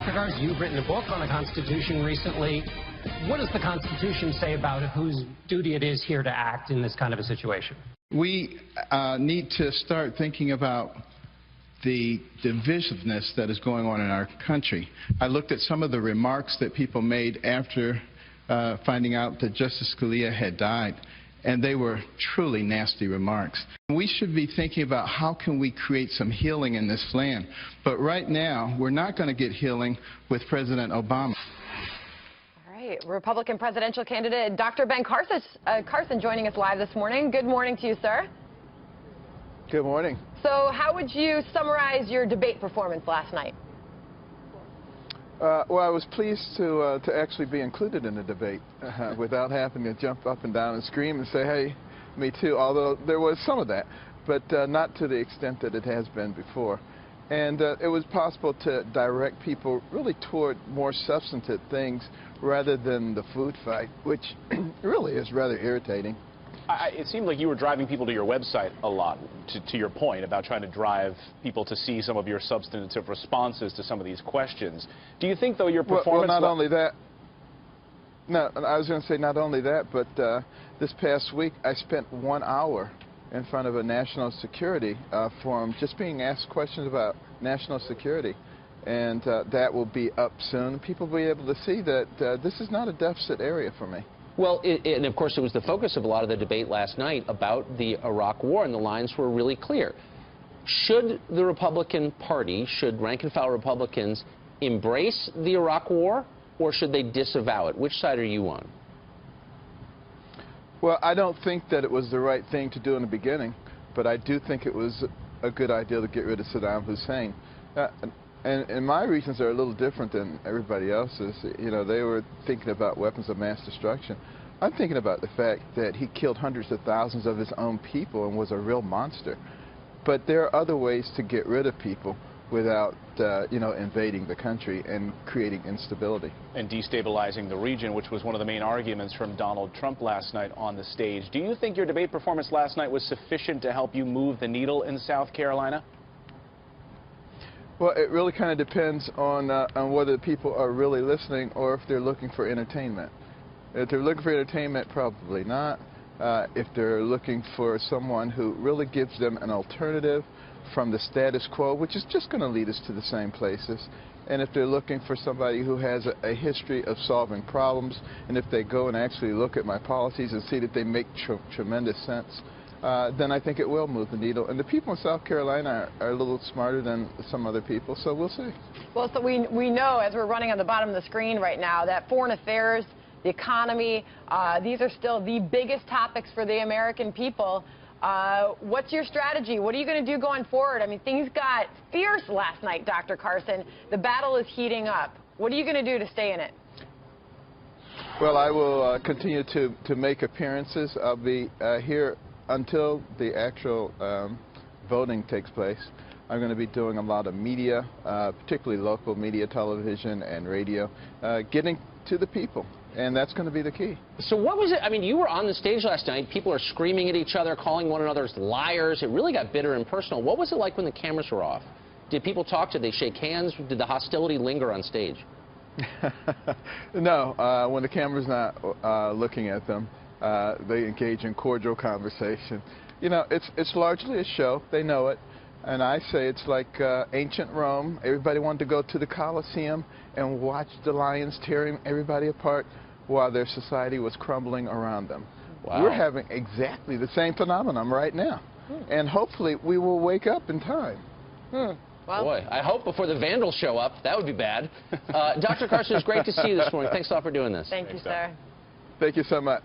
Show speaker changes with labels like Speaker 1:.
Speaker 1: Dr. Carson, you've written a book on the Constitution recently. What does the Constitution say about whose duty it is here to act in this kind of a situation?
Speaker 2: We need to start thinking about the divisiveness that is going on in our country. I looked at some of the remarks that people made after finding out that Justice Scalia had died, and they were truly nasty remarks. We should be thinking about how can we create some healing in this land. But right now, we're not going to get healing with President Obama.
Speaker 3: All right, Republican presidential candidate Dr. Ben Carson joining us live this morning. Good morning to you, sir.
Speaker 4: Good morning.
Speaker 3: So how would you summarize your debate performance last night?
Speaker 4: Well, I was pleased to actually be included in the debate without having to jump up and down and scream and say, hey, me too, although there was some of that, but not to the extent that it has been before. And it was possible to direct people really toward more substantive things rather than the food fight, which really is rather irritating.
Speaker 5: It seemed like you were driving people to your website a lot, to your point about trying to drive people to see some of your substantive responses to some of these questions. Do you think, though, your performance...
Speaker 4: Well, not only that. No, I was going to say not only that, but this past week I spent 1 hour in front of a national security forum just being asked questions about national security. And that will be up soon. People will be able to see that this is not a deficit area for me.
Speaker 6: Well, and of course, it was the focus of a lot of the debate last night about the Iraq War, and the lines were really clear. Should the Republican Party, should rank-and-file Republicans embrace the Iraq War, or should they disavow it? Which side are you on?
Speaker 4: Well, I don't think that it was the right thing to do in the beginning, but I do think it was a good idea to get rid of Saddam Hussein. And my reasons are a little different than everybody else's. You know, they were thinking about weapons of mass destruction. I'm thinking about the fact that he killed hundreds of thousands of his own people and was a real monster. But there are other ways to get rid of people without, you know, invading the country and creating instability.
Speaker 5: And destabilizing the region, which was one of the main arguments from Donald Trump last night on the stage. Do you think your debate performance last night was sufficient to help you move the needle in South Carolina?
Speaker 4: Well, it really kind of depends on whether people are really listening or if they're looking for entertainment. If they're looking for entertainment, probably not. If they're looking for someone who really gives them an alternative from the status quo, which is just going to lead us to the same places, and if they're looking for somebody who has a history of solving problems, and if they go and actually look at my policies and see that they make tremendous sense, then I think it will move the needle. And the people in South Carolina are a little smarter than some other people, so we'll see.
Speaker 3: Well, so we know, as we're running on the bottom of the screen right now, that foreign affairs, the economy, these are still the biggest topics for the American people. What's your strategy? What are you going to do going forward? I mean, things got fierce last night, Dr. Carson. The battle is heating up. What are you going to do to stay in it?
Speaker 4: Well, I will continue to make appearances. I'll be here until the actual voting takes place. I'm going to be doing a lot of media, particularly local media, television and radio, getting to the people. And that's going to be the key.
Speaker 6: So what was it? I mean, you were on the stage last night. People are screaming at each other, calling one another liars. It really got bitter and personal. What was it like when the cameras were off? Did people talk? Did they shake hands? Did the hostility linger on stage?
Speaker 4: No. When the camera's not looking at them, they engage in cordial conversation. You know, it's largely a show. They know it. And I say it's like ancient Rome. Everybody wanted to go to the Colosseum and watch the lions tearing everybody apart while their society was crumbling around them.
Speaker 6: Wow.
Speaker 4: We're having exactly the same phenomenon right now. And hopefully we will wake up in time.
Speaker 3: Well,
Speaker 6: boy, I hope before the vandals show up. That would be bad. Dr. Carson, it's great to see you this morning. Thanks a lot for doing this.
Speaker 3: Thank you, sir.
Speaker 4: Thank you so much.